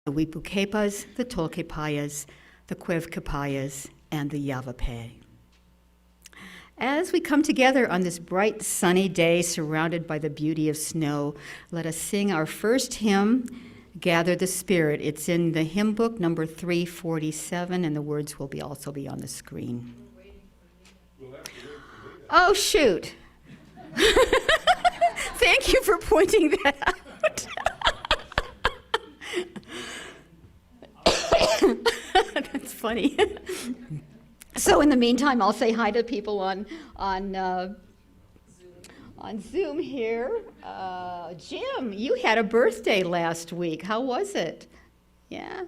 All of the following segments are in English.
the Wipukepas, the Tolkepayas, the Quevkepayas, and the Yavapai. As we come together on this bright sunny day surrounded by the beauty of snow, let us sing our first hymn, Gather the Spirit. It's in the hymn book, number 347, and the words will also be on the screen. Oh, shoot. Thank you for pointing that out. That's funny. So in the meantime, I'll say hi to people on Zoom here. Jim, you had a birthday last week. How was it? Yeah?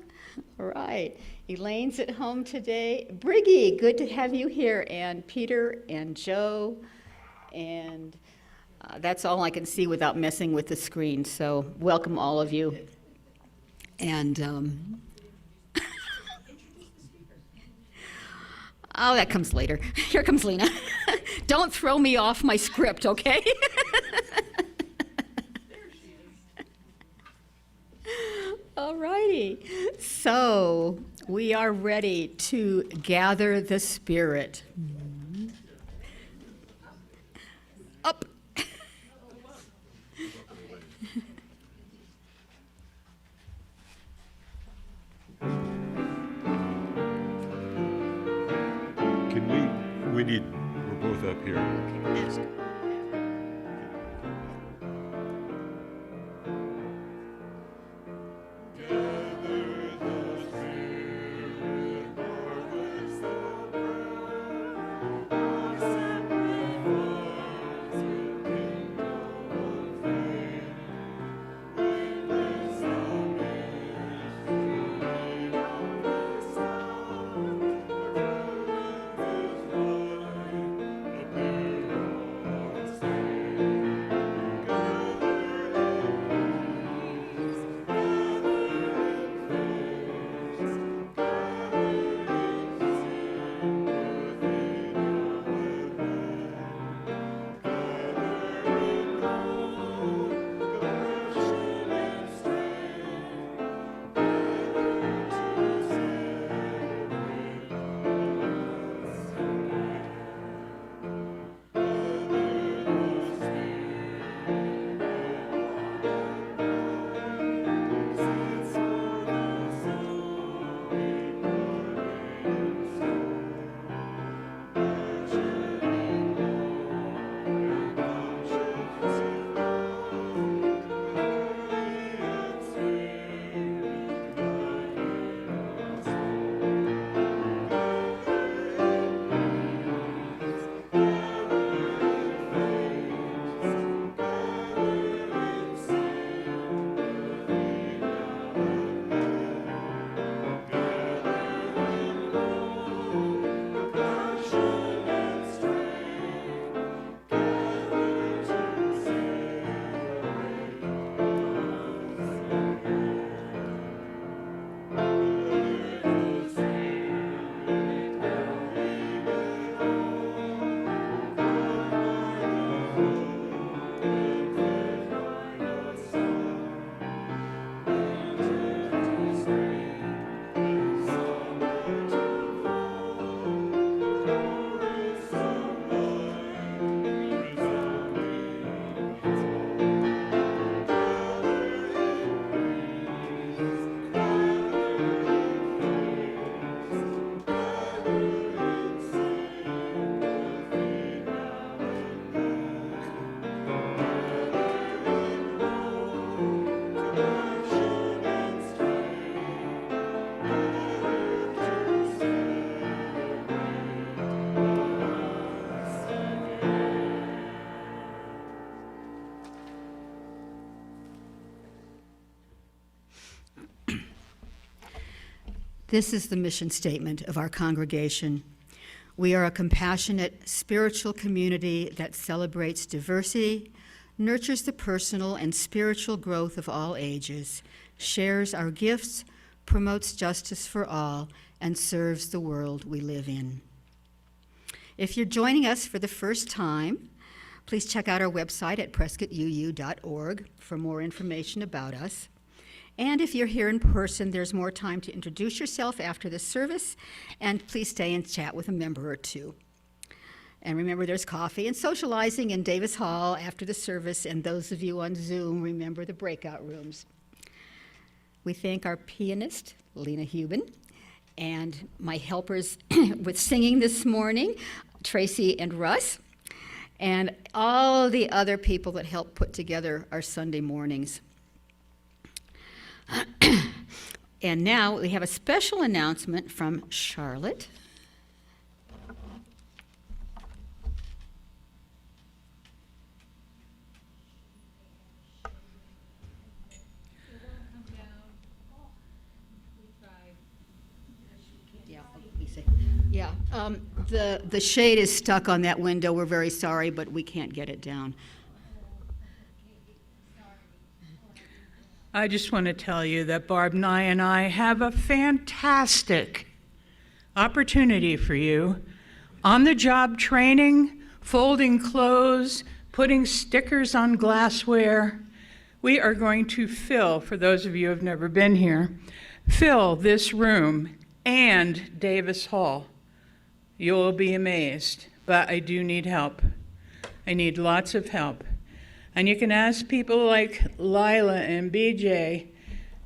All right. Elaine's at home today. Briggy, good to have you here. And Peter and Joe. And that's all I can see without messing with the screen. So welcome all of you. And oh, that comes later. Here comes Lena. Don't throw me off my script, okay? All righty. So we are ready to gather the Spirit. Up. We're both up here. This is the mission statement of our congregation. We are a compassionate, spiritual community that celebrates diversity, nurtures the personal and spiritual growth of all ages, shares our gifts, promotes justice for all, and serves the world we live in. If you're joining us for the first time, please check out our website at prescottuu.org for more information about us. And if you're here in person, there's more time to introduce yourself after the service, and please stay and chat with a member or two. And remember, there's coffee and socializing in Davis Hall after the service, and those of you on Zoom, remember the breakout rooms. We thank our pianist, Lena Hubin, and my helpers with singing this morning, Tracy and Russ, and all the other people that help put together our Sunday mornings. And now we have a special announcement from Charlotte. Yeah, the shade is stuck on that window. We're very sorry, but we can't get it down. I just want to tell you that Barb Nye and I have a fantastic opportunity for you. On-the-job training, folding clothes, putting stickers on glassware. We are going to fill, for those of you who have never been here, fill this room and Davis Hall. You'll be amazed, but I do need help. I need lots of help. And you can ask people like Lila and BJ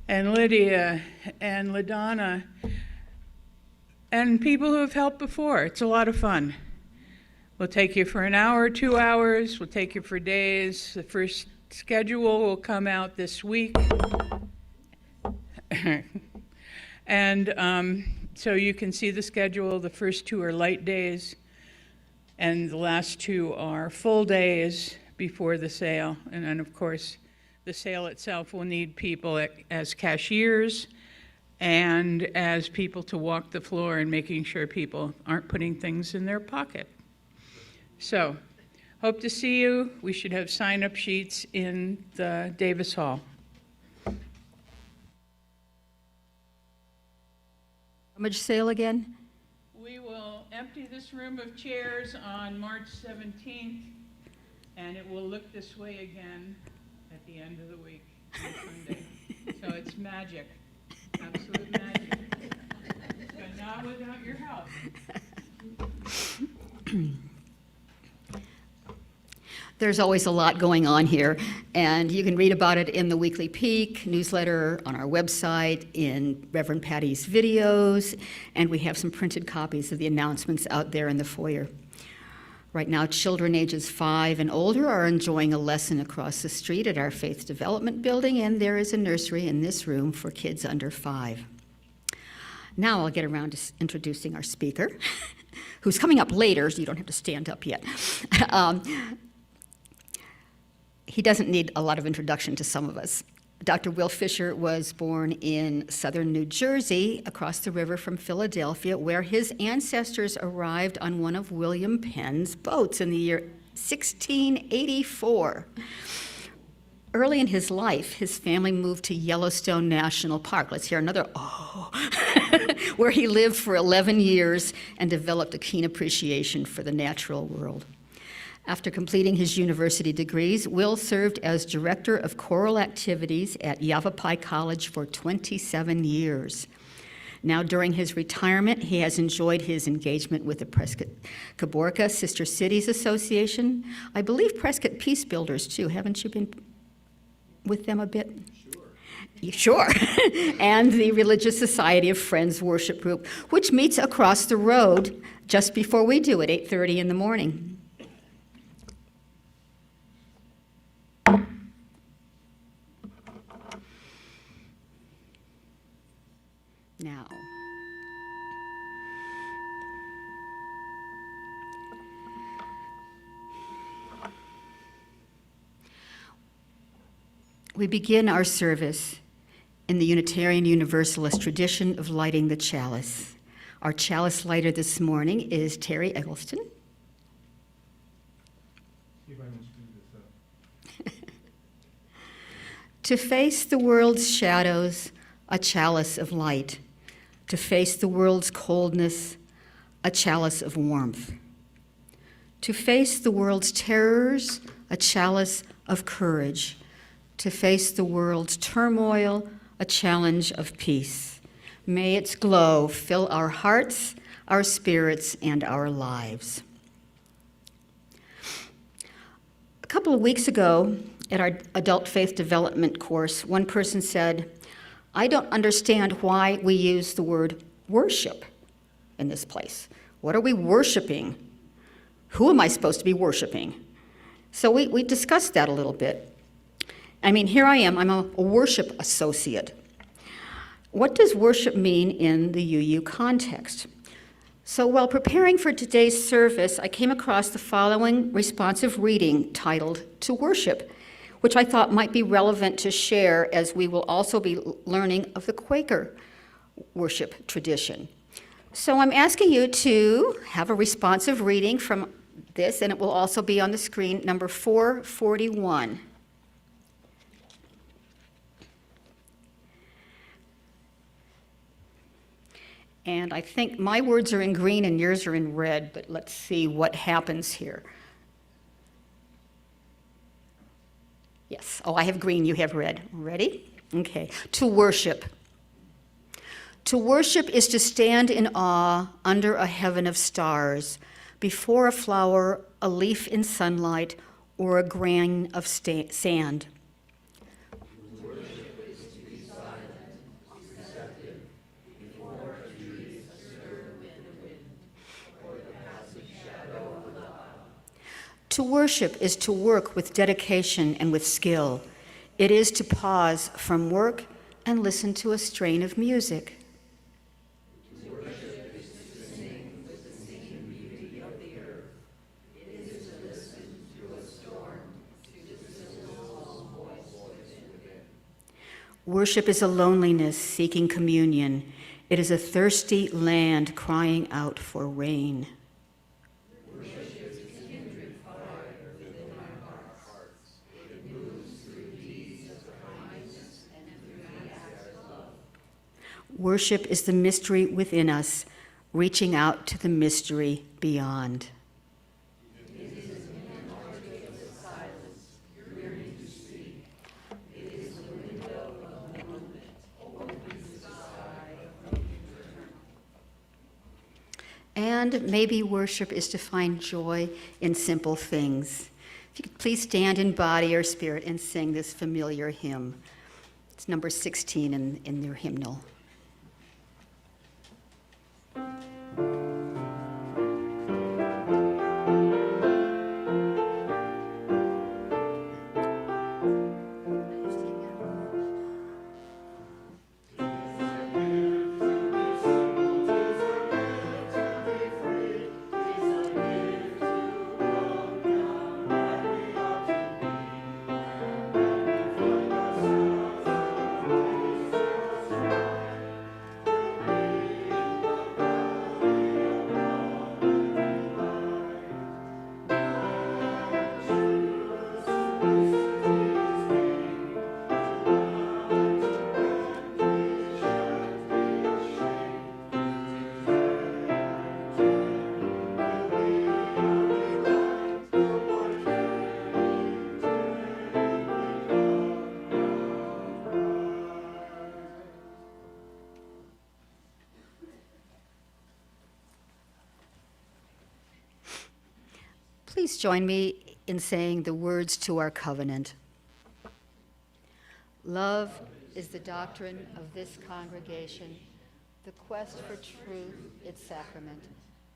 and Lydia and LaDonna and people who have helped before. It's a lot of fun. We'll take you for an hour, 2 hours. We'll take you for days. The first schedule will come out this week. And so you can see the schedule. The first 2 are light days, and the last 2 are full days before the sale. And then, of course, the sale itself will need people as cashiers and as people to walk the floor and making sure people aren't putting things in their pocket. So, hope to see you. We should have sign-up sheets in the Davis Hall. Rummage sale again? We will empty this room of chairs on March 17th, and it will look this way again at the end of the week on Sunday. So it's magic, absolute magic. But not without your help. There's always a lot going on here, and you can read about it in the Weekly Peak newsletter, on our website, in Reverend Patty's videos, and we have some printed copies of the announcements out there in the foyer. Right now, children ages 5 and older are enjoying a lesson across the street at our Faith Development Building, and there is a nursery in this room for kids under 5. Now I'll get around to introducing our speaker, who's coming up later, so you don't have to stand up yet. He doesn't need a lot of introduction to some of us. Dr. Will Fisher was born in southern New Jersey, across the river from Philadelphia, where his ancestors arrived on one of William Penn's boats in the year 1684. Early in his life, his family moved to Yellowstone National Park. Let's hear another oh, where he lived for 11 years and developed a keen appreciation for the natural world. After completing his university degrees, Will served as director of choral activities at Yavapai College for 27 years. Now, during his retirement, he has enjoyed his engagement with the Prescott Caborca Sister Cities Association. I believe Prescott Peace Builders, too. Haven't you been with them a bit? Sure. And the Religious Society of Friends Worship Group, which meets across the road just before we do at 8:30 in the morning. Now, we begin our service in the Unitarian Universalist tradition of lighting the chalice. Our chalice lighter this morning is Terry Eggleston. See if I can screw this up. To face the world's shadows, a chalice of light. To face the world's coldness, a chalice of warmth. To face the world's terrors, a chalice of courage. To face the world's turmoil, a challenge of peace. May its glow fill our hearts, our spirits, and our lives. A couple of weeks ago, at our adult faith development course, one person said, "I don't understand why we use the word worship in this place. What are we worshiping? Who am I supposed to be worshiping?" So we discussed that a little bit. I mean, here I am, I'm a worship associate. What does worship mean in the UU context? So while preparing for today's service, I came across the following responsive reading titled "To Worship," which I thought might be relevant to share as we will also be learning of the Quaker worship tradition. So I'm asking you to have a responsive reading from this, and it will also be on the screen, number 441. And I think my words are in green and yours are in red, but let's see what happens here. Yes, oh, I have green, you have red. Ready? Okay. To worship. To worship is to stand in awe under a heaven of stars, before a flower, a leaf in sunlight, or a grain of sand. To worship is to work with dedication and with skill. It is to pause from work and listen to a strain of music. To worship is to sing with the singing beauty of the earth. It is to listen through a storm to the still voice within. Worship is a loneliness seeking communion. It is a thirsty land crying out for rain. Worship is the mystery within us, reaching out to the mystery beyond. It is an inarticulate silence, yearning to speak. It is the window of the moment, opens the sky of no return. And maybe worship is to find joy in simple things. If you could please stand in body or spirit and sing this familiar hymn. It's number 16 in your hymnal. Please join me in saying the words to our covenant. Love is the doctrine of this congregation, the quest for truth its sacrament,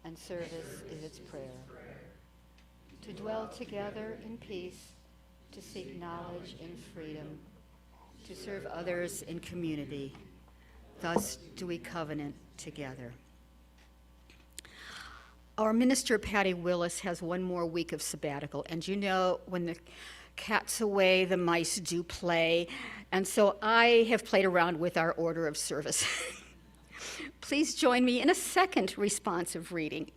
and service is its prayer. To dwell together in peace, to seek knowledge in freedom, to serve others in community. Thus do we covenant together. Our minister, Patty Willis, has one more week of sabbatical, and you know, when the cat's away, the mice do play, and so I have played around with our order of service. Please join me in a second responsive reading.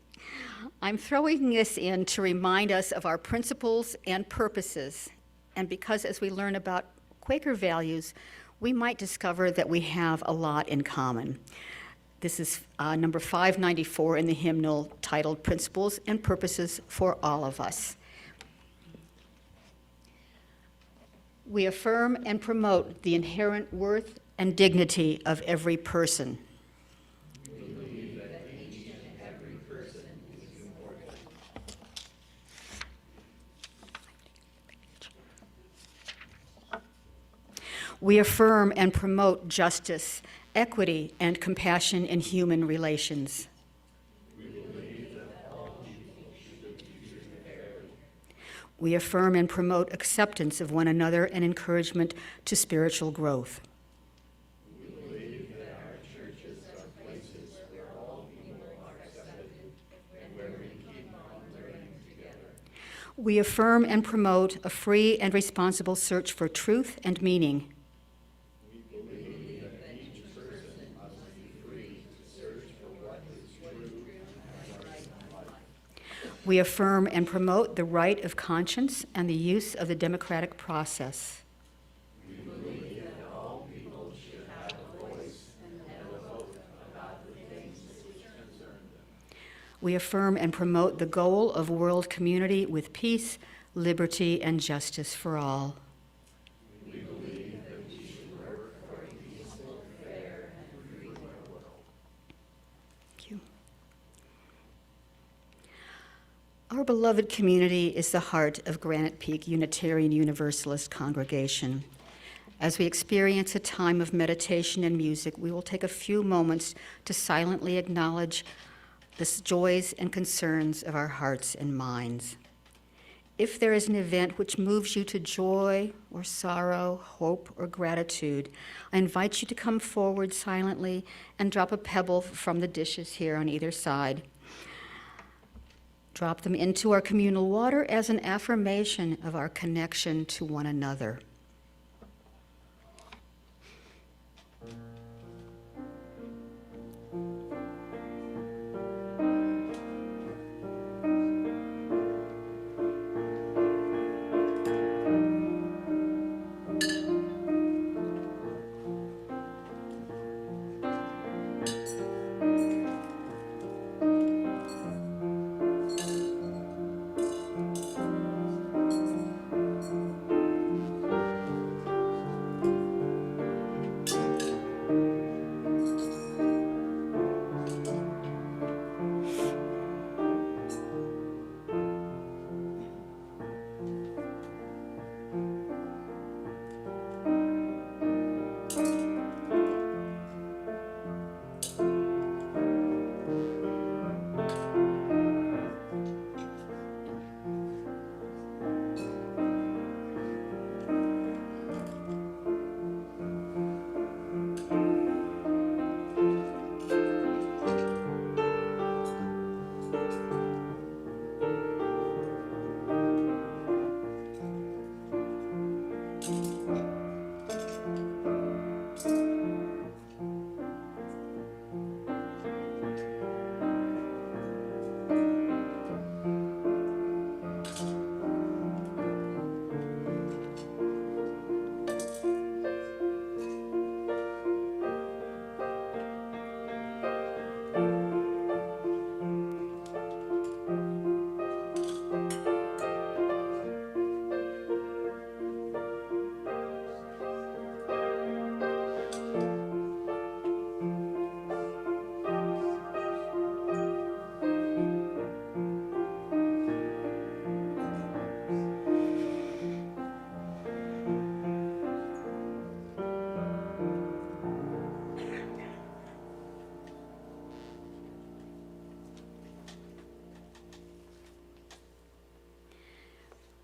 I'm throwing this in to remind us of our principles and purposes, and because as we learn about Quaker values, we might discover that we have a lot in common. This is number 594 in the hymnal titled Principles and Purposes for All of Us. We affirm and promote the inherent worth, and dignity of every person. We affirm and promote justice, equity, and compassion in human relations. We affirm and promote acceptance of one another and encouragement to spiritual growth. We affirm and promote a free and responsible search for truth and meaning. We affirm and promote the right of conscience and the use of the democratic process. We affirm and promote the goal of world community with peace, liberty, and justice for all. Thank you. Our beloved community is the heart of Granite Peak Unitarian Universalist Congregation. As we experience a time of meditation and music, we will take a few moments to silently acknowledge the joys and concerns of our hearts and minds. If there is an event which moves you to joy or sorrow, hope or gratitude, I invite you to come forward silently and drop a pebble from the dishes here on either side. Drop them into our communal water as an affirmation of our connection to one another.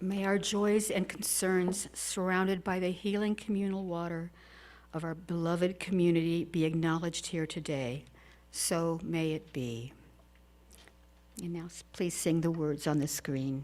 May our joys and concerns, surrounded by the healing communal water of our beloved community, be acknowledged here today. So may it be. And now please sing the words on the screen.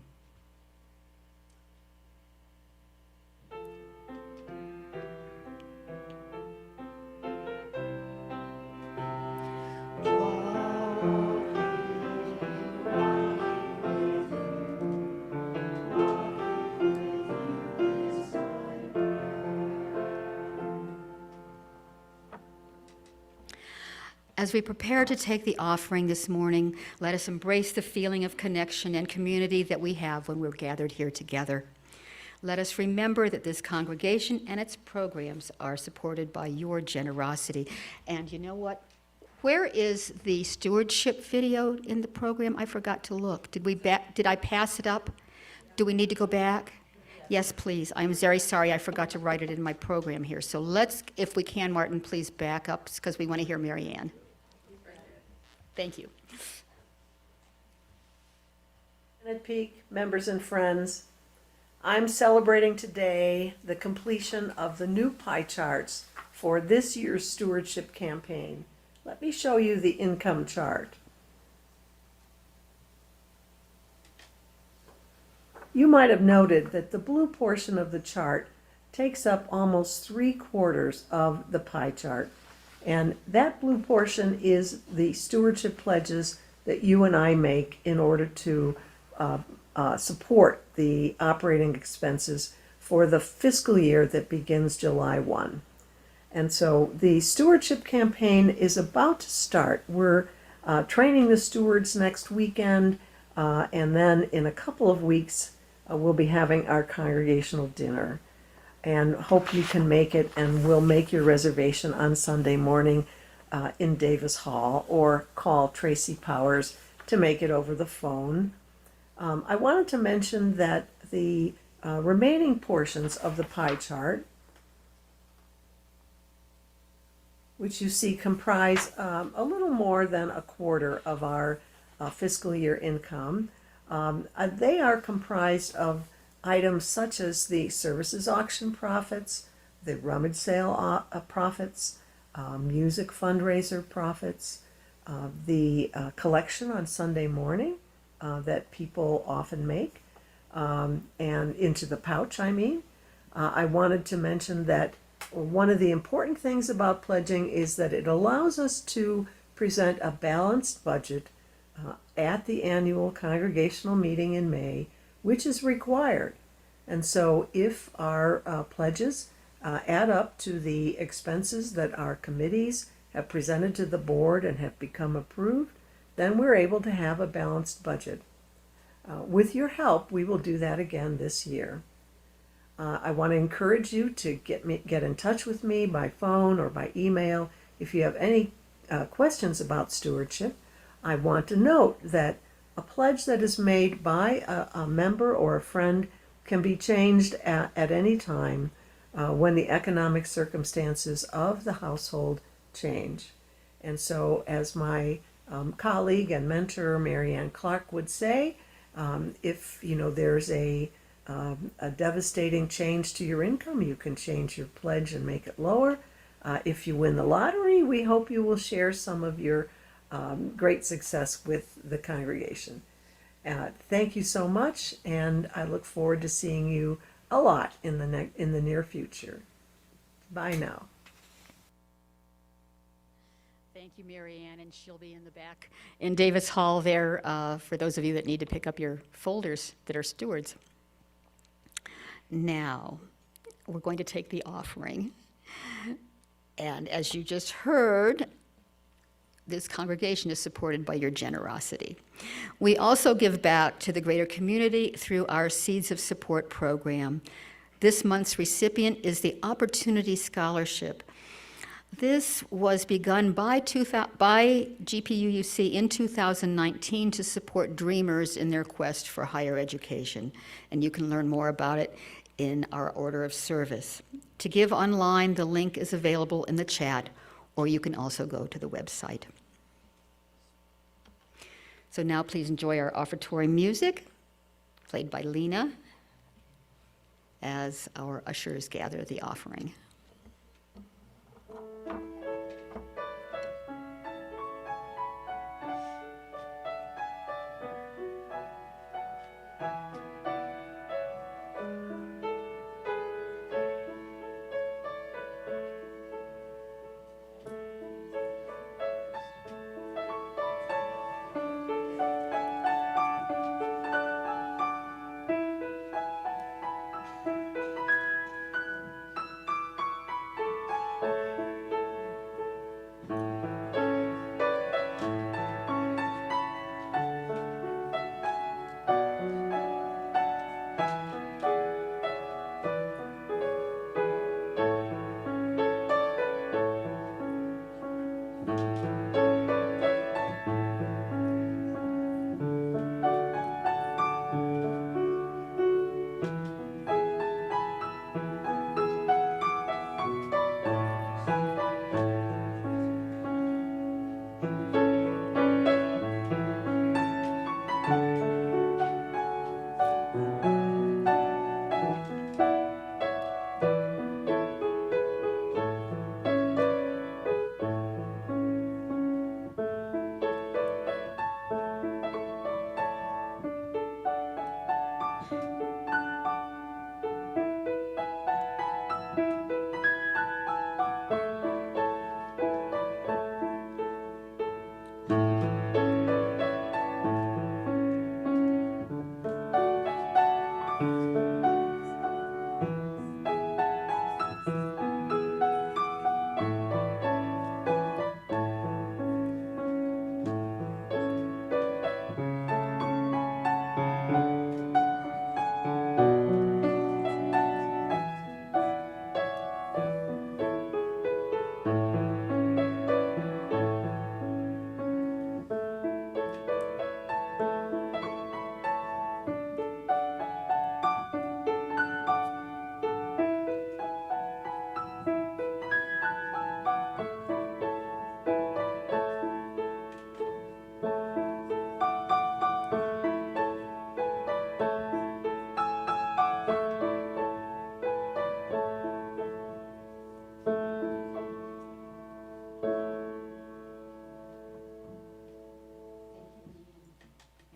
As we prepare to take the offering this morning, let us embrace the feeling of connection and community that we have when we're gathered here together. Let us remember that this congregation and its programs are supported by your generosity. And you know what? Where is the stewardship video in the program? I forgot to look. Did I pass it up? Do we need to go back? Yes, please. I'm very sorry. I forgot to write it in my program here. So let's, if we can, Martin, please back up because we want to hear Mary Ann. Thank you. At Peak, members and friends, I'm celebrating today the completion of the new pie charts for this year's stewardship campaign. Let me show you the income chart. You might have noted that the blue portion of the chart takes up almost 3/4 of the pie chart. And that blue portion is the stewardship pledges that you and I make in order to support the operating expenses for the fiscal year that begins July 1. And so the stewardship campaign is about to start. We're training the stewards next weekend, and then in a couple of weeks, we'll be having our congregational dinner. And hope you can make it, and we'll make your reservation on Sunday morning in Davis Hall, or call Tracy Powers to make it over the phone. I wanted to mention that the remaining portions of the pie chart, which you see comprise a little more than 1/4 of our fiscal year income, they are comprised of items such as the services auction profits, the rummage sale profits, music fundraiser profits, the collection on Sunday morning that people often make, and into the pouch, I mean. I wanted to mention that one of the important things about pledging is that it allows us to present a balanced budget at the annual congregational meeting in May, which is required. And so if our pledges add up to the expenses that our committees have presented to the board and have become approved, then we're able to have a balanced budget. With your help, we will do that again this year. I want to encourage you to get in touch with me by phone or by email if you have any questions about stewardship. I want to note that a pledge that is made by a member or a friend can be changed at any time when the economic circumstances of the household change. And so, as my colleague and mentor Mary Ann Clark would say, if there's a devastating change to your income, you can change your pledge and make it lower. If you win the lottery, we hope you will share some of your great success with the congregation. Thank you so much, and I look forward to seeing you a lot in the near future. Bye now. Thank you, Mary Ann, and she'll be in the back in Davis Hall there for those of you that need to pick up your folders that are stewards. Now, we're going to take the offering. And as you just heard, this congregation is supported by your generosity. We also give back to the greater community through our Seeds of Support program. This month's recipient is the Opportunity Scholarship. This was begun by GPUUC in 2019 to support dreamers in their quest for higher education. And you can learn more about it in our order of service. To give online, the link is available in the chat, or you can also go to the website. So now please enjoy our offertory music, played by Lena, as our ushers gather the offering.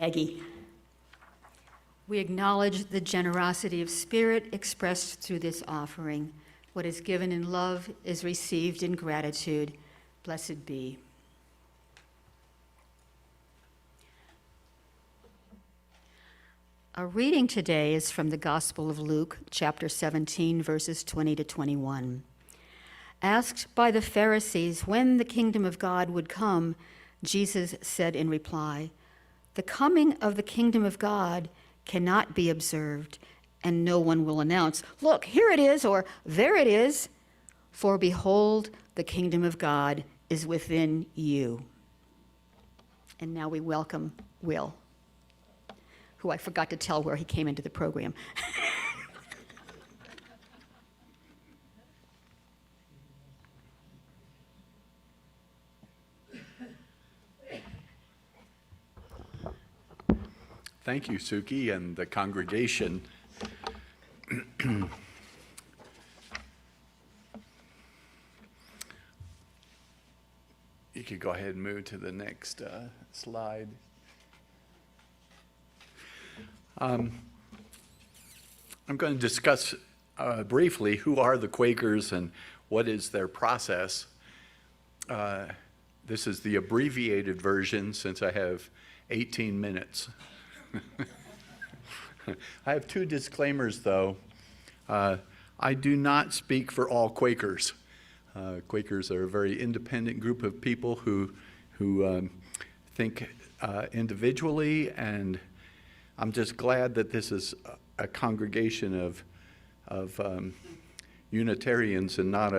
Aggie. We acknowledge the generosity of spirit expressed through this offering. What is given in love is received in gratitude. Blessed be. Our reading today is from the Gospel of Luke, chapter 17, verses 20 to 21. Asked by the Pharisees when the kingdom of God would come, Jesus said in reply, "The coming of the kingdom of God cannot be observed, and no one will announce, 'Look, here it is,' or 'there it is.' For behold, the kingdom of God is within you." And now we welcome Will, who I forgot to tell where he came into the program. Thank you, Suki, and the congregation. You could go ahead and move to the next slide. I'm going to discuss briefly who are the Quakers and what is their process. This is the abbreviated version since I have 18 minutes. I have two disclaimers, though. I do not speak for all Quakers. Quakers are a very independent group of people who think individually, and I'm just glad that this is a congregation of Unitarians and not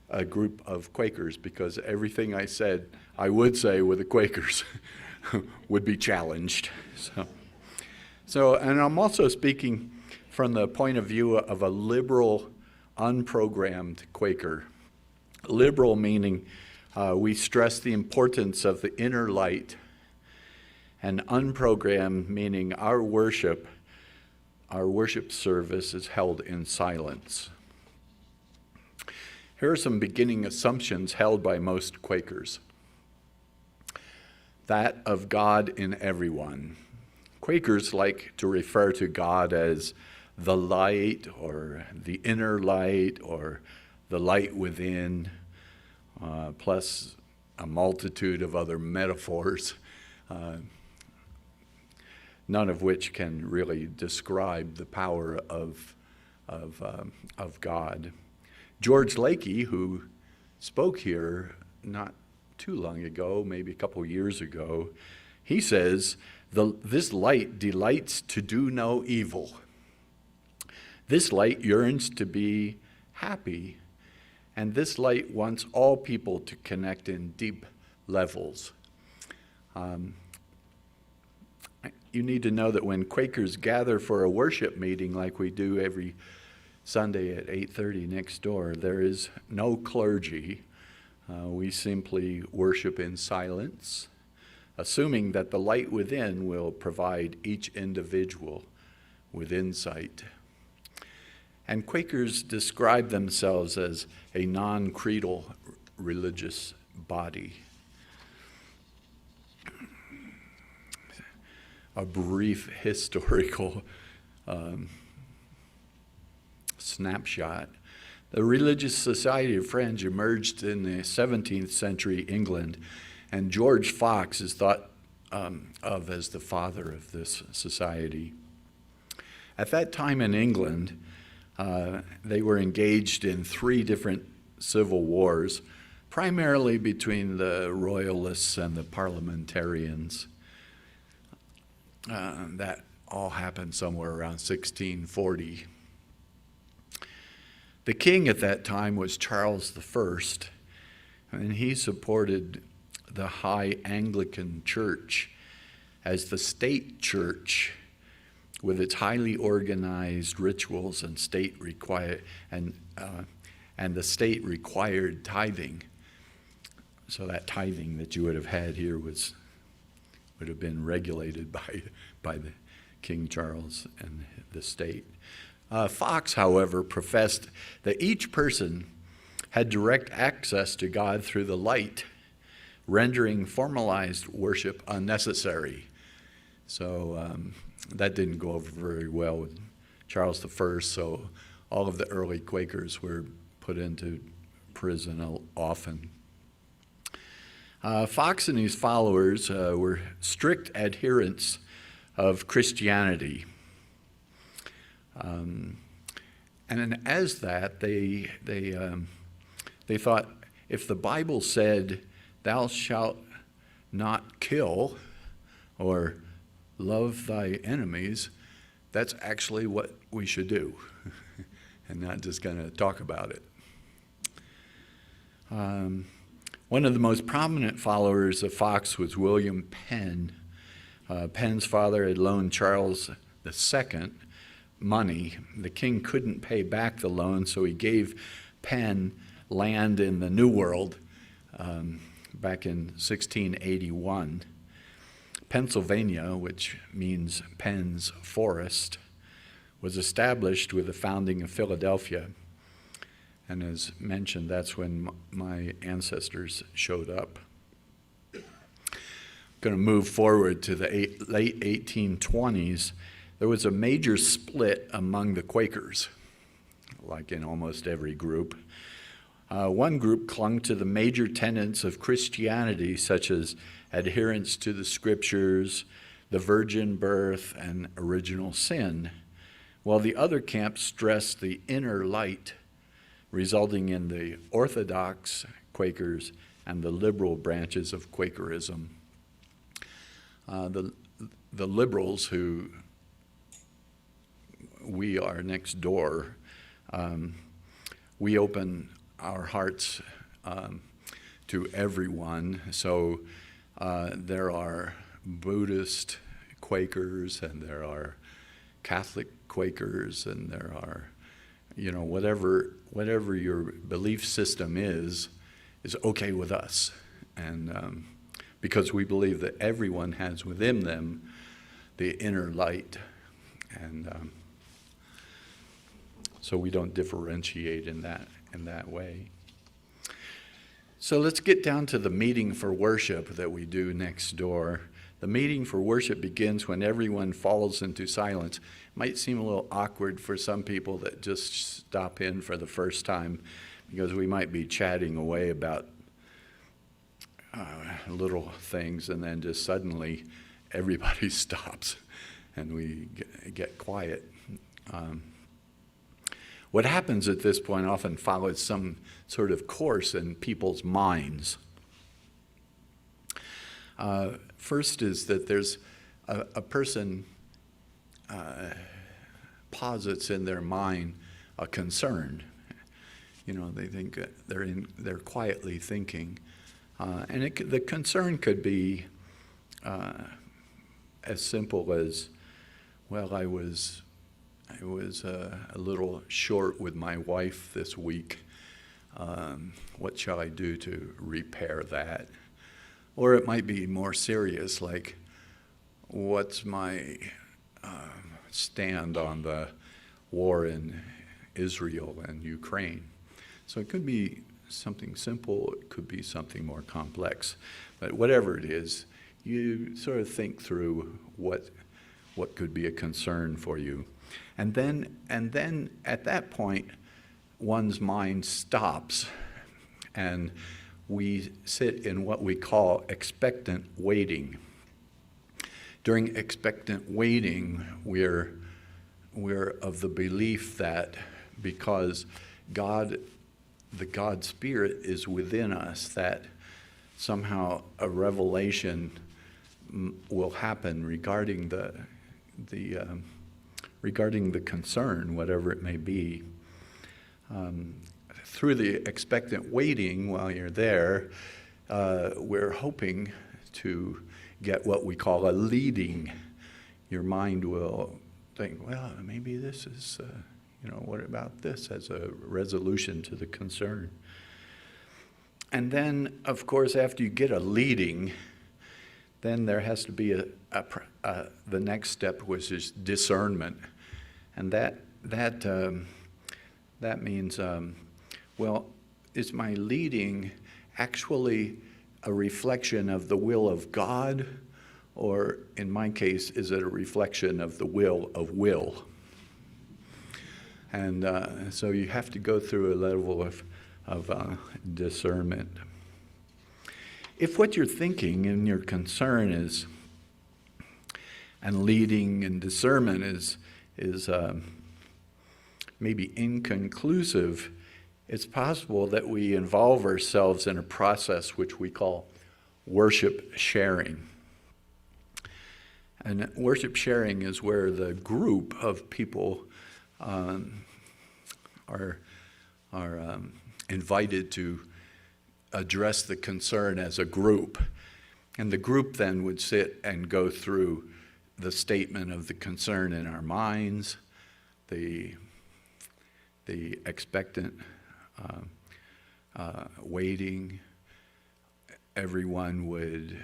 a group of Quakers, because everything I said I would say with the Quakers would be challenged. And I'm also speaking from the point of view of a liberal, unprogrammed Quaker. Liberal meaning we stress the importance of the inner light, and unprogrammed meaning our worship service is held in silence. Here are some beginning assumptions held by most Quakers. That of God in everyone. Quakers like to refer to God as the light, or the inner light, or the light within, plus a multitude of other metaphors, none of which can really describe the power of God. George Lakey, who spoke here not too long ago, maybe a couple years ago, he says, this light delights to do no evil. This light yearns to be happy, and this light wants all people to connect in deep levels. You need to know that when Quakers gather for a worship meeting like we do every Sunday at 8:30 next door, there is no clergy. We simply worship in silence, assuming that the light within will provide each individual with insight. And Quakers describe themselves as a non-creedal religious body. A brief historical snapshot. The Religious Society of Friends emerged in the 17th century England, and George Fox is thought of as the father of this society. At that time in England, they were engaged in 3 different civil wars, primarily between the royalists and the parliamentarians. That all happened somewhere around 1640. The king at that time was Charles I, and he supported the High Anglican Church as the state church, with its highly organized rituals and the state required tithing. So that tithing that you would have had here would have been regulated by the King Charles and the state. Fox, however, professed that each person had direct access to God through the light, rendering formalized worship unnecessary. So that didn't go over very well with Charles I, so all of the early Quakers were put into prison often. Fox and his followers were strict adherents of Christianity. And as that, they thought, if the Bible said, "Thou shalt not kill," or "love thy enemies," that's actually what we should do, and not just kind of talk about it. One of the most prominent followers of Fox was William Penn. Penn's father had loaned Charles II money. The king couldn't pay back the loan, so he gave Penn land in the New World back in 1681. Pennsylvania, which means Penn's forest, was established with the founding of Philadelphia. And as mentioned, that's when my ancestors showed up. Going to move forward to the late 1820s. There was a major split among the Quakers, like in almost every group. One group clung to the major tenets of Christianity, such as adherence to the scriptures, the virgin birth, and original sin, while the other camp stressed the inner light, resulting in the Orthodox Quakers and the liberal branches of Quakerism. The liberals, who we are next door, we open our hearts to everyone. So there are Buddhist Quakers, and there are Catholic Quakers, and there are, whatever your belief system is okay with us. And because we believe that everyone has within them the inner light. And so we don't differentiate in that way. So let's get down to the meeting for worship that we do next door. The meeting for worship begins when everyone falls into silence. It might seem a little awkward for some people that just stop in for the first time, because we might be chatting away about little things, and then just suddenly everybody stops and we get quiet. What happens at this point often follows some sort of course in people's minds. First is that there's a person posits in their mind a concern. They think they're quietly thinking, and the concern could be as simple as, well, I was a little short with my wife this week. What shall I do to repair that? Or it might be more serious, like, what's my stand on the war in Israel and Ukraine? So it could be something simple, it could be something more complex. But whatever it is, you sort of think through what could be a concern for you. And then at that point, one's mind stops, and we sit in what we call expectant waiting. During expectant waiting, we're of the belief that because the God Spirit is within us, that somehow a revelation will happen regarding the concern, whatever it may be. Through the expectant waiting, while you're there, we're hoping to get what we call a leading. Your mind will think, well, maybe this is, what about this as a resolution to the concern? And then, of course, after you get a leading, then there has to be the next step, which is discernment. And that means, well, is my leading actually a reflection of the will of God, or in my case, is it a reflection of the will of will? And so you have to go through a level of discernment. If what you're thinking and your concern is, and leading and discernment is maybe inconclusive, it's possible that we involve ourselves in a process which we call worship sharing. And worship sharing is where the group of people are invited to address the concern as a group. And the group then would sit and go through the statement of the concern in our minds, the expectant waiting. Everyone would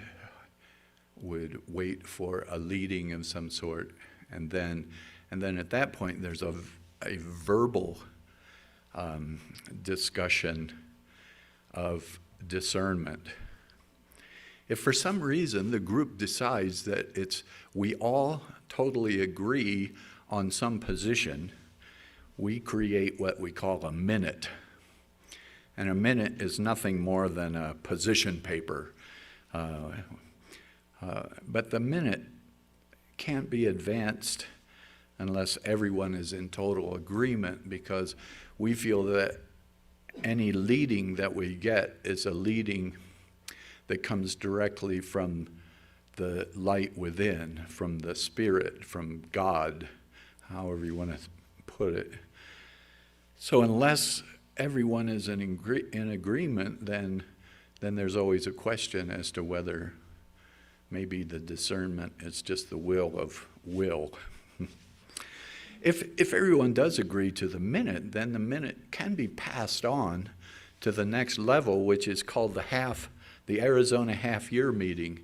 wait for a leading of some sort, and then at that point there's a verbal discussion of discernment. If for some reason the group decides that we all totally agree on some position, we create what we call a minute. And a minute is nothing more than a position paper. But the minute can't be advanced unless everyone is in total agreement, because we feel that any leading that we get is a leading that comes directly from the light within, from the Spirit, from God, however you want to put it. So unless everyone is in agreement, then there's always a question as to whether maybe the discernment is just the will of will. If everyone does agree to the minute, then the minute can be passed on to the next level, which is called the Arizona half-year meeting.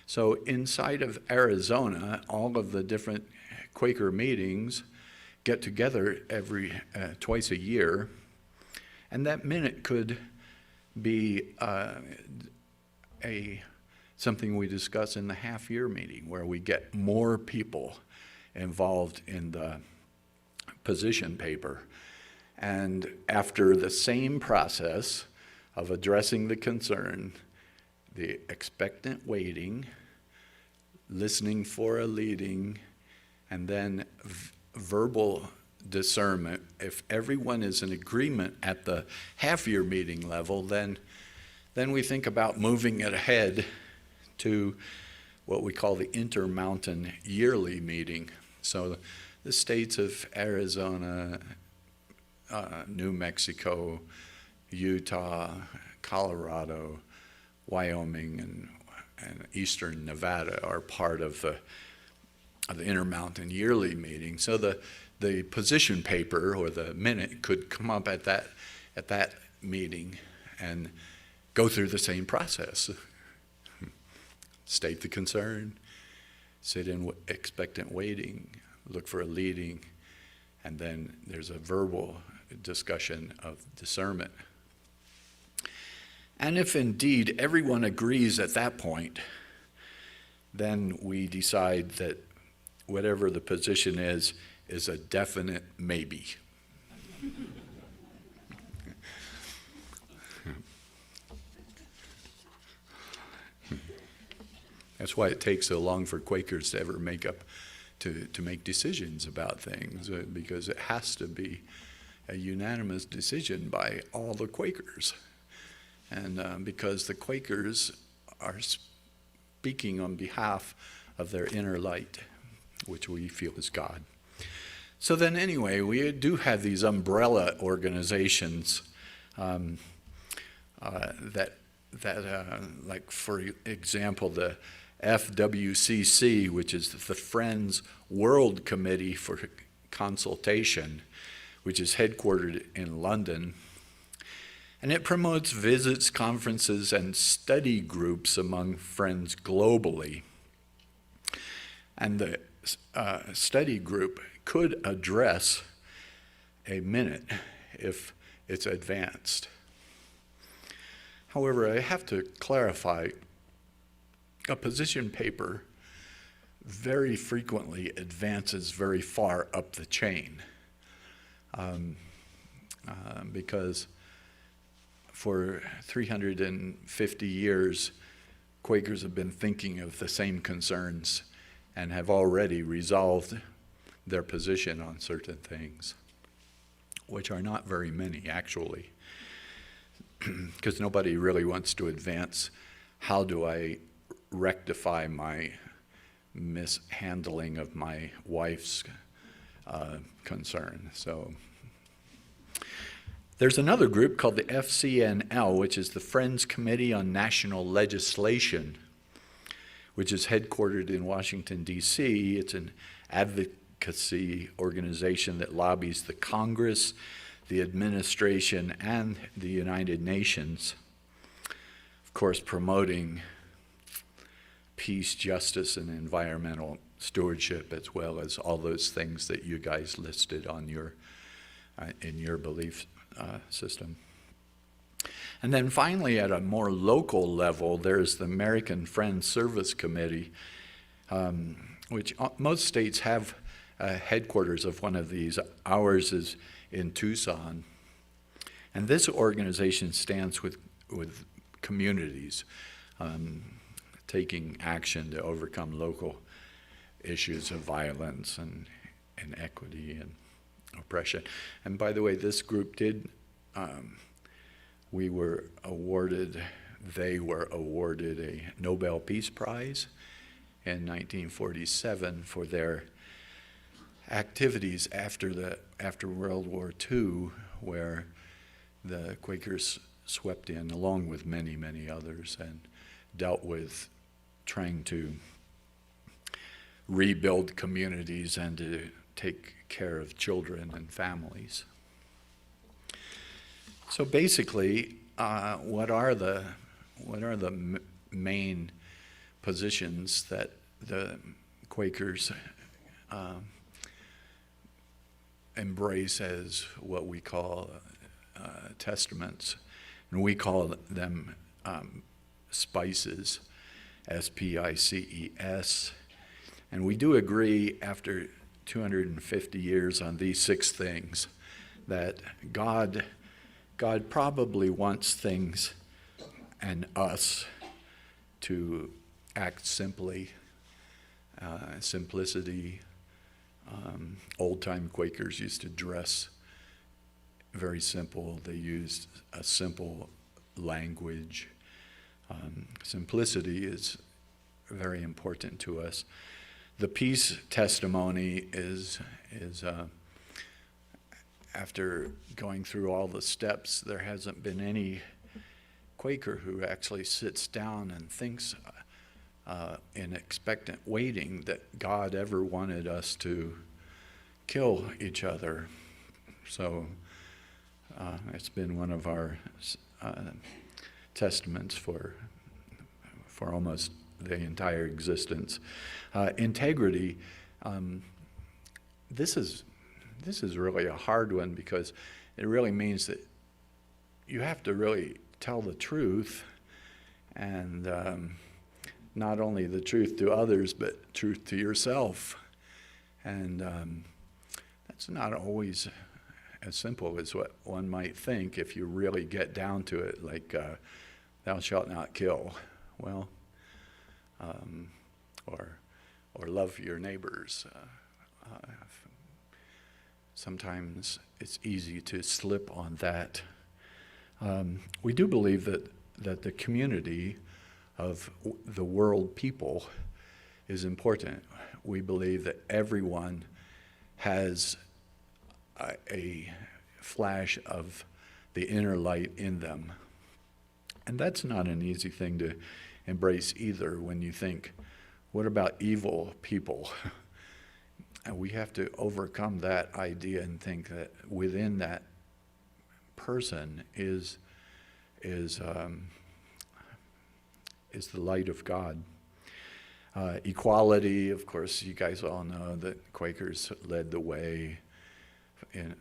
So inside of Arizona, all of the different Quaker meetings get together twice a year, and that minute could be something we discuss in the half-year meeting, where we get more people involved in the position paper. And after the same process of addressing the concern, the expectant waiting, listening for a leading, and then verbal discernment, if everyone is in agreement at the half-year meeting level, then we think about moving it ahead to what we call the Intermountain Yearly Meeting. So the states of Arizona, New Mexico, Utah, Colorado, Wyoming, and eastern Nevada are part of the Intermountain Yearly Meeting. So the position paper or the minute could come up at that meeting and go through the same process. State the concern, sit in expectant waiting, look for a leading, and then there's a verbal discussion of discernment. And if indeed everyone agrees at that point, then we decide that whatever the position is a definite maybe. That's why it takes so long for Quakers to ever to make decisions about things, because it has to be a unanimous decision by all the Quakers. And because the Quakers are speaking on behalf of their inner light, which we feel is God. So then anyway, we do have these umbrella organizations that like, for example, the FWCC, which is the Friends World Committee for Consultation, which is headquartered in London. And it promotes visits, conferences, and study groups among friends globally. And the study group could address a minute if it's advanced. However, I have to clarify, a position paper very frequently advances very far up the chain. Because for 350 years, Quakers have been thinking of the same concerns and have already resolved their position on certain things, which are not very many, actually, because nobody really wants to advance how do I rectify my mishandling of my wife's concern. So there's another group called the FCNL, which is the Friends Committee on National Legislation, which is headquartered in Washington, D.C. It's an advocacy organization that lobbies the Congress, the administration, and the United Nations, of course, promoting peace, justice, and environmental stewardship, as well as all those things that you guys listed on your in your belief system. And then finally, at a more local level, there's the American Friends Service Committee, which most states have headquarters of one of these. Ours is in Tucson. And this organization stands with communities, taking action to overcome local issues of violence and inequity and oppression. And by the way, this group did, they were awarded a Nobel Peace Prize in 1947 for their activities after World War II, where the Quakers swept in, along with many, many others, and dealt with trying to rebuild communities and to take care of children and families. So basically, what are the main positions that the Quakers embrace as what we call testaments? And we call them spices, S-P-I-C-E-S. And we do agree after 250 years on these 6 things that God probably wants things and us to act simply, simplicity. Old-time Quakers used to dress very simple. They used a simple language. Simplicity is very important to us. The peace testimony is after going through all the steps, there hasn't been any Quaker who actually sits down and thinks in expectant waiting that God ever wanted us to kill each other. So it's been one of our testaments for almost the entire existence. Integrity, this is really a hard one, because it really means that you have to really tell the truth, and not only the truth to others, but truth to yourself. And that's not always as simple as what one might think if you really get down to it, like thou shalt not kill. Well, or love your neighbors. Sometimes it's easy to slip on that. We do believe that the community of the world people is important. We believe that everyone has a flash of the inner light in them. And that's not an easy thing to embrace either, when you think, what about evil people? And we have to overcome that idea and think that within that person is the light of God. Equality, of course, you guys all know that Quakers led the way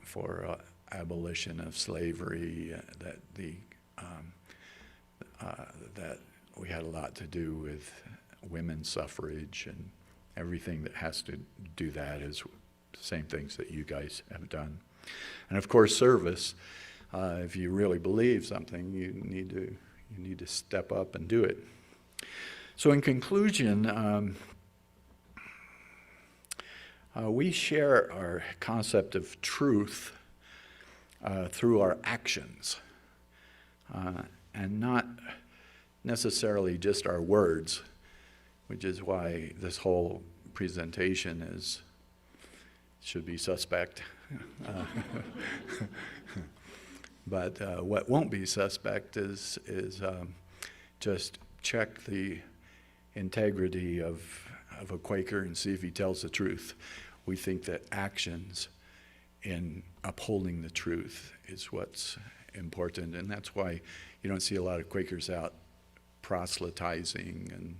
for abolition of slavery, that we had a lot to do with women's suffrage everything that has to do that is the same things that you guys have done. And of course, service. If you really believe something, you need to step up and do it. So in conclusion, we share our concept of truth through our actions, and not necessarily just our words, which is why this whole presentation should be suspect. But what won't be suspect is just check the integrity of a Quaker and see if he tells the truth. We think that actions in upholding the truth is what's important, and that's why you don't see a lot of Quakers out proselytizing, and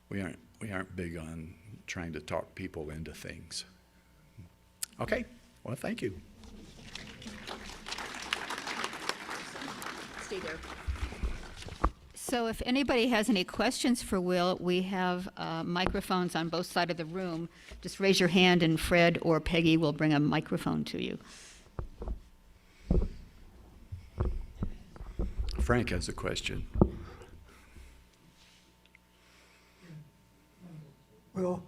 we aren't big on trying to talk people into things. Okay, well, thank you. Stay there. So if anybody has any questions for Will, we have microphones on both sides of the room. Just raise your hand and Fred or Peggy will bring a microphone to you. Frank has a question. Will,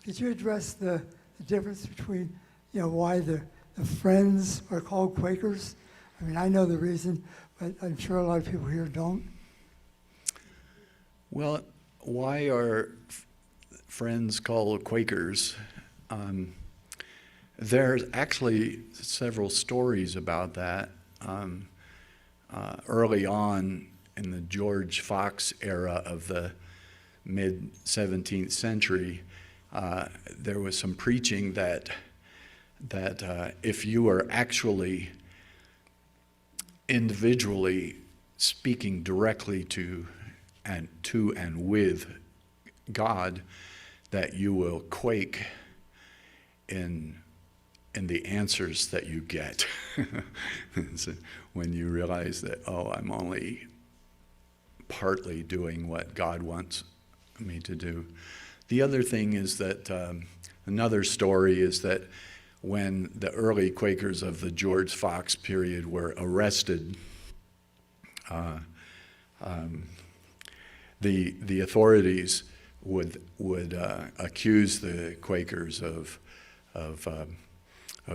could you address the difference between, why the Friends are called Quakers? I mean, I know the reason, but I'm sure a lot of people here don't. Well, why are Friends called Quakers? There's actually several stories about that. Early on in the George Fox era of the mid-17th century, there was some preaching that if you were actually individually speaking directly to and with God, that you will quake in the answers that you get. So when you realize that, I'm only partly doing what God wants me to do. The other thing is that another story is that when the early Quakers of the George Fox period were arrested, the authorities would accuse the Quakers of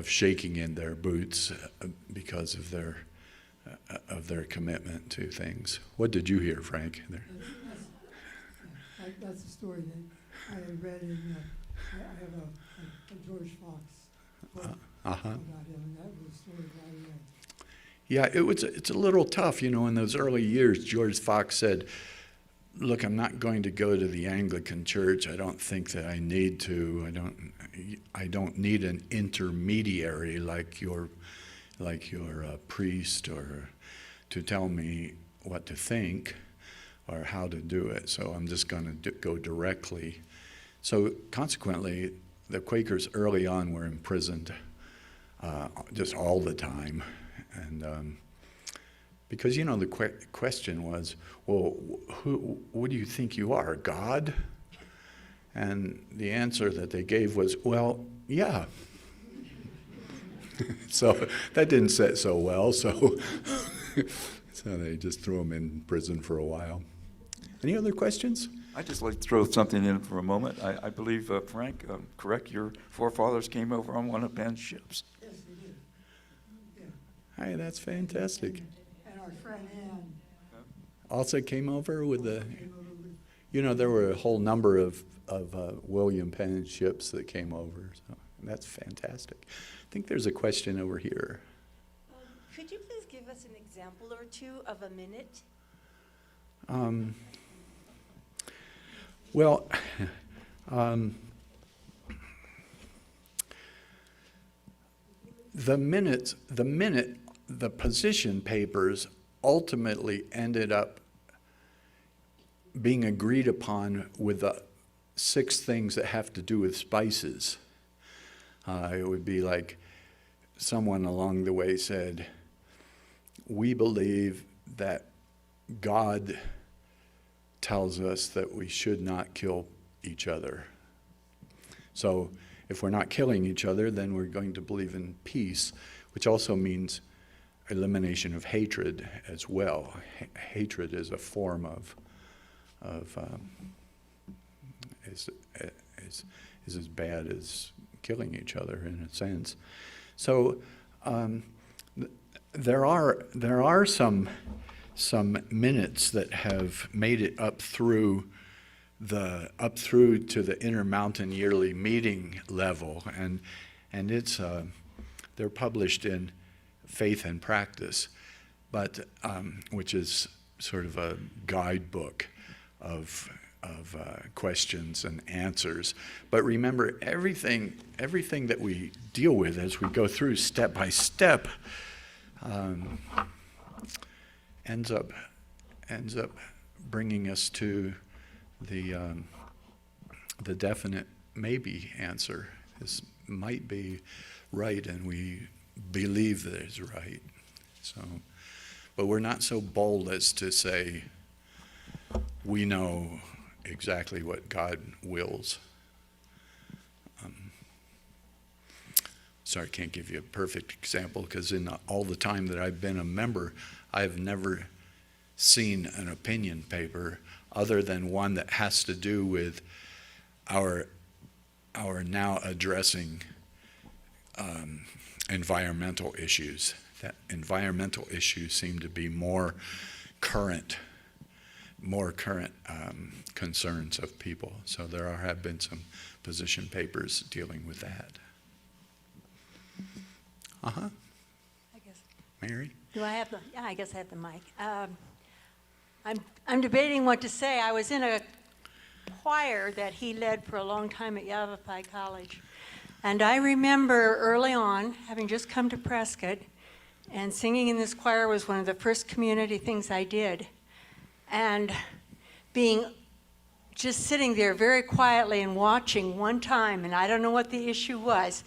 shaking in their boots because of their commitment to things. What did you hear, Frank? That's a story that I had read in, I have a George Fox book about him, and that was a story that I read. Yeah, it's a little tough, in those early years. George Fox said, look, I'm not going to go to the Anglican Church. I don't think that I need to. I don't need an intermediary like your priest or to tell me what to think or how to do it. So I'm just going to go directly. So consequently, the Quakers early on were imprisoned just all the time. And because, the question was, well, what do you think you are, God? And the answer that they gave was, well, yeah. So that didn't sit so well, so they just threw them in prison for a while. Any other questions? I'd just like to throw something in for a moment. I believe, Frank, correct, your forefathers came over on one of Ben's ships. Yes, they did. Yeah. Hey, that's fantastic. And our friend Ann Also came over with the, came over with, there were a whole number of William Penn ships that came over, so that's fantastic. I think there's a question over here. Could you please give us an example or two of a minute? Well, the position papers ultimately ended up being agreed upon with the 6 things that have to do with spices. It would be like someone along the way said, we believe that God tells us that we should not kill each other. So if we're not killing each other, then we're going to believe in peace, which also means elimination of hatred as well. Hatred is a form is as bad as killing each other in a sense. So there are some minutes that have made it up through to the Intermountain Yearly Meeting level, and it's they're published in Faith and Practice, but which is sort of a guidebook of questions and answers. But remember, everything that we deal with as we go through step by step ends up bringing us to the definite maybe answer. This might be right, and we believe that it's right. So, but we're not so bold as to say we know exactly what God wills. Sorry, I can't give you a perfect example, because in all the time that I've been a member, I've never seen an opinion paper other than one that has to do with our now addressing environmental issues. That environmental issues seem to be more current concerns of people. So there have been some position papers dealing with that. Uh-huh. I guess. Mary? Do I have the? Yeah, I guess I have the mic. I'm debating what to say. I was in a choir that he led for a long time at Yavapai College, and I remember early on having just come to Prescott, and singing in this choir was one of the first community things I did, and being just sitting there very quietly and watching one time, and I don't know what the issue was,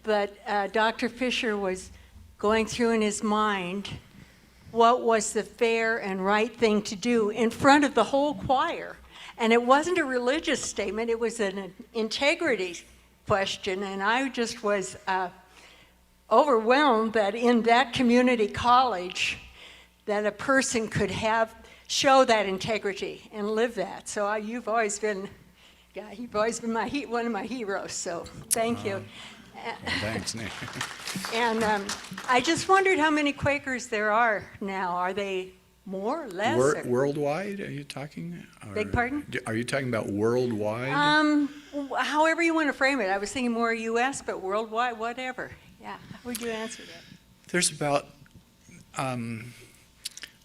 but Dr. Fisher was going through in his mind what was the fair and right thing to do in front of the whole choir. And it wasn't a religious statement, it was an integrity question, and I just was overwhelmed that in that community college that a person could show that integrity and live that. So you've always been one of my heroes, so thank you. Thanks, Nick. And I just wondered how many Quakers there are now. Are they more or less? Worldwide, are you talking? Beg pardon? Are you talking about worldwide? However you want to frame it. I was thinking more U.S., but worldwide, whatever. Yeah, how would you answer that? There's about,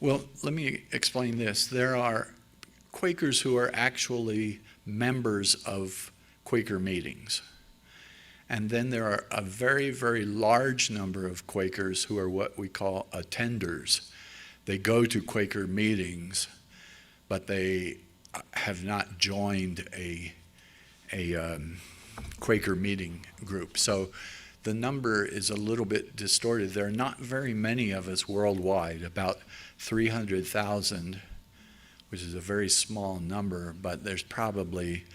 well, let me explain this. There are Quakers who are actually members of Quaker meetings. And then there are a very, very large number of Quakers who are what we call attenders. They go to Quaker meetings, but they have not joined a Quaker meeting group. So the number is a little bit distorted. There are not very many of us worldwide, about 300,000, which is a very small number, but there's probably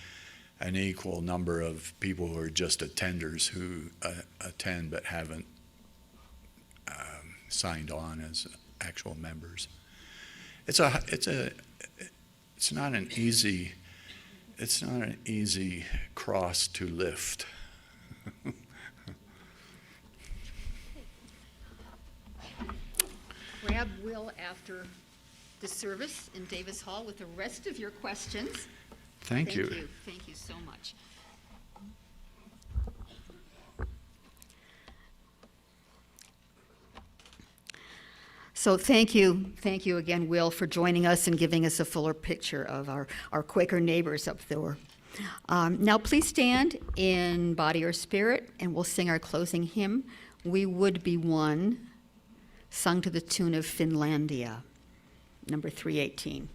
an equal number of people who are just attenders who attend but haven't signed on as actual members. It's not an easy cross to lift. Grab Will after the service in Davis Hall with the rest of your questions. Thank you. Thank you so much. So thank you again, Will, for joining us and giving us a fuller picture of our Quaker neighbors up there. Now please stand in body or spirit, and we'll sing our closing hymn, We Would Be One, sung to the tune of Finlandia, number 318.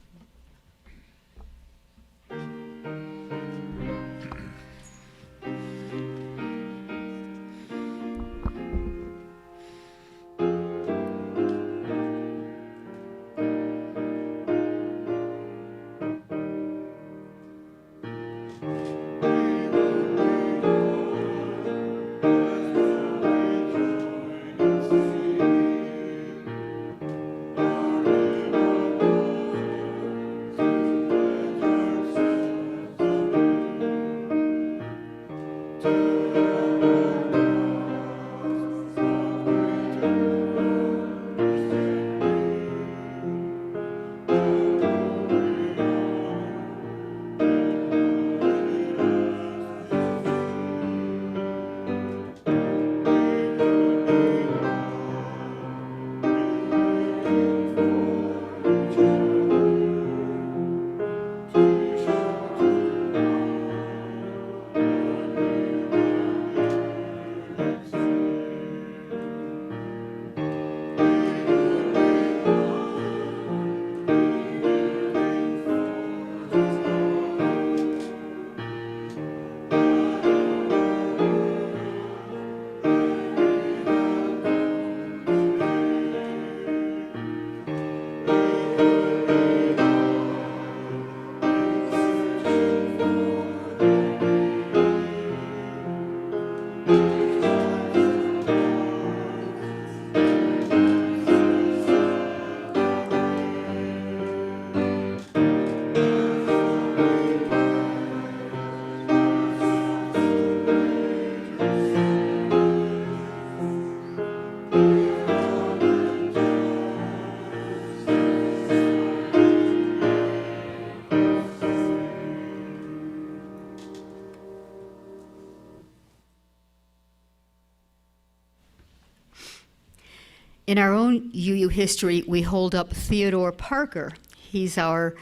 In our own UU history, we hold up Theodore Parker. He's our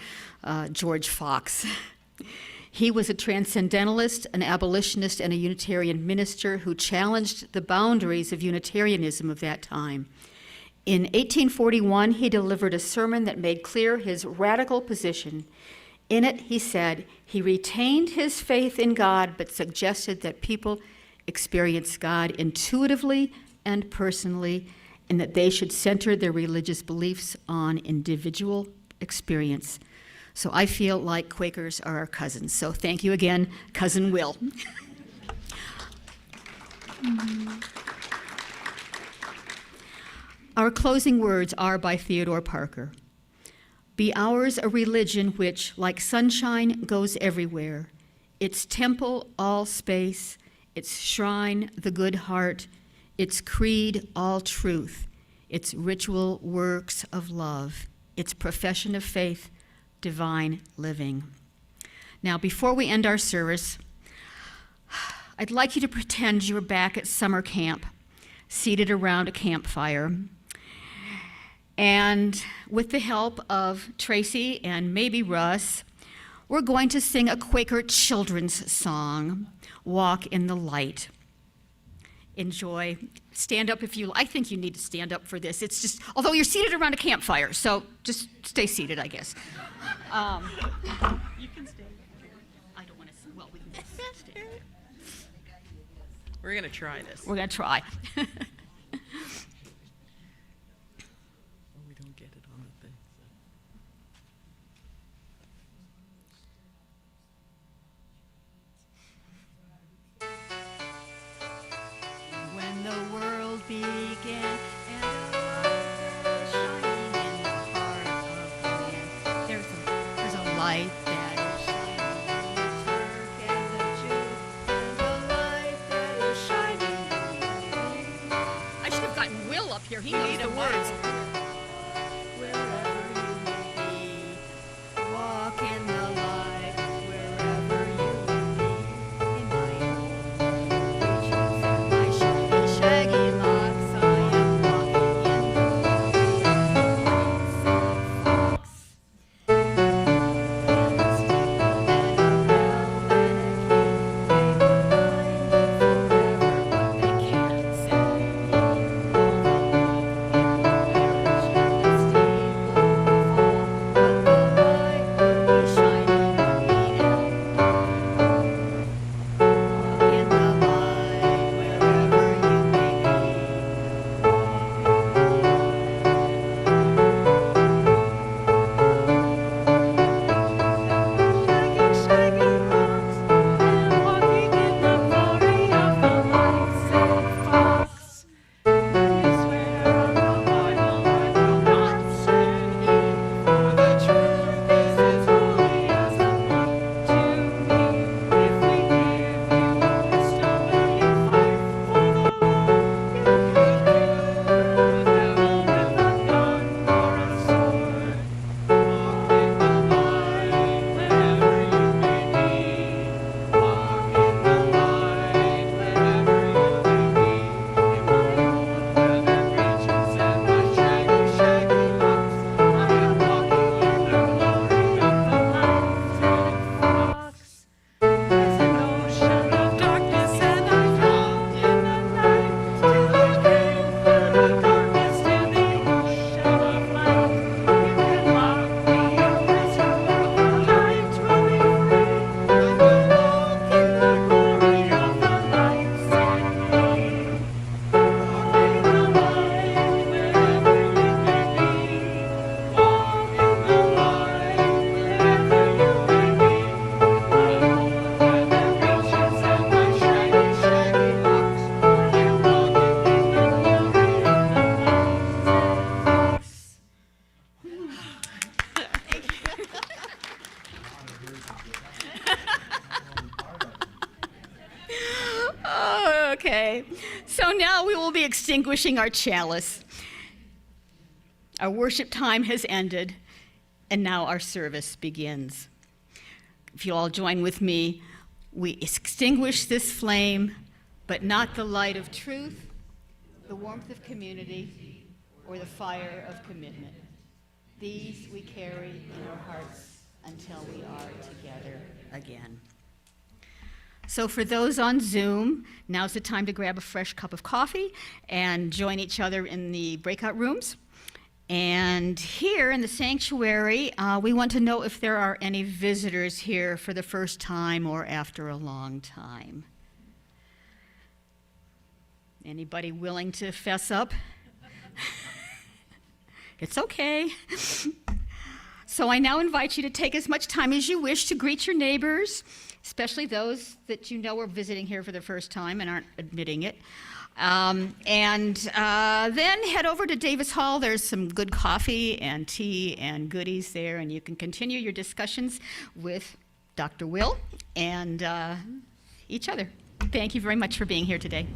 George Fox. He was a transcendentalist, an abolitionist, and a Unitarian minister who challenged the boundaries of Unitarianism of that time. In 1841, he delivered a sermon that made clear his radical position. In it, he said he retained his faith in God, but suggested that people experience God intuitively and personally, and that they should center their religious beliefs on individual experience. So I feel like Quakers are our cousins. So thank you again, Cousin Will. Our closing words are by Theodore Parker. Be ours a religion which, like sunshine, goes everywhere, its temple all space, its shrine the good heart, its creed all truth, its ritual works of love, its profession of faith, divine living. Now, before we end our service, I'd like you to pretend you're back at summer camp, seated around a campfire. And with the help of Tracy and maybe Russ, we're going to sing a Quaker children's song, Walk in the Light. Enjoy. Stand up if you, I think you need to stand up for this. It's just, although you're seated around a campfire, so just stay seated, I guess. You can stay. I don't want to, well, we can just stay. We're going to try this. We're going to try. We don't get it on the thing. When the world began and the light was shining in the heart of man, there's a light that is shining in the Turk and the Jew, and the light that is shining in the I should have gotten Will up here. He knows the words. Wherever you may be, walk in the light. Wherever you may be, in my own regions and my shaggy locks, I am walking in the light. Fox, and a steeple and a bell and a key, they remind forever what they can't say. All the love in the parish and the steeple will fall, but the light will be shining on me now. Walk in the light wherever you may be. Walk in the light. Shaggy rocks, and walking in the glory of the light, said Fox. I swear on the Bible I will not sin he, for the truth is as holy as the blood to me. If we give you a pistol, will you fight for the Lord? You can kill the devil with a gun or a sword. Walk in the light wherever you may be. Walk in the light wherever you may be. In my own feathered regions and my shaggy locks, I am walking in the glory of the light, said Fox. There's an ocean of darkness and I drowned in the night, till I came through the darkness to the ocean of light. You can lock me a prisoner, but the light will be free. I will walk in the glory of the light, said he. Walk in the light wherever you may be. Walk in the light wherever you may be. My own feathered regions and my shaggy locks, I am walking in the glory of the light, said Fox. Oh, okay. So now we will be extinguishing our chalice. Our worship time has ended, and now our service begins. If you all join with me, we extinguish this flame, but not the light of truth, the warmth of community, or the fire of commitment. These we carry in our hearts until we are together again. So for those on Zoom, now's the time to grab a fresh cup of coffee and join each other in the breakout rooms. And here in the sanctuary, we want to know if there are any visitors here for the first time or after a long time. Anybody willing to fess up? It's okay. So I now invite you to take as much time as you wish to greet your neighbors, especially those that you know are visiting here for the first time and aren't admitting it. Then head over to Davis Hall. There's some good coffee and tea and goodies there, and you can continue your discussions with Dr. Will and each other. Thank you very much for being here today.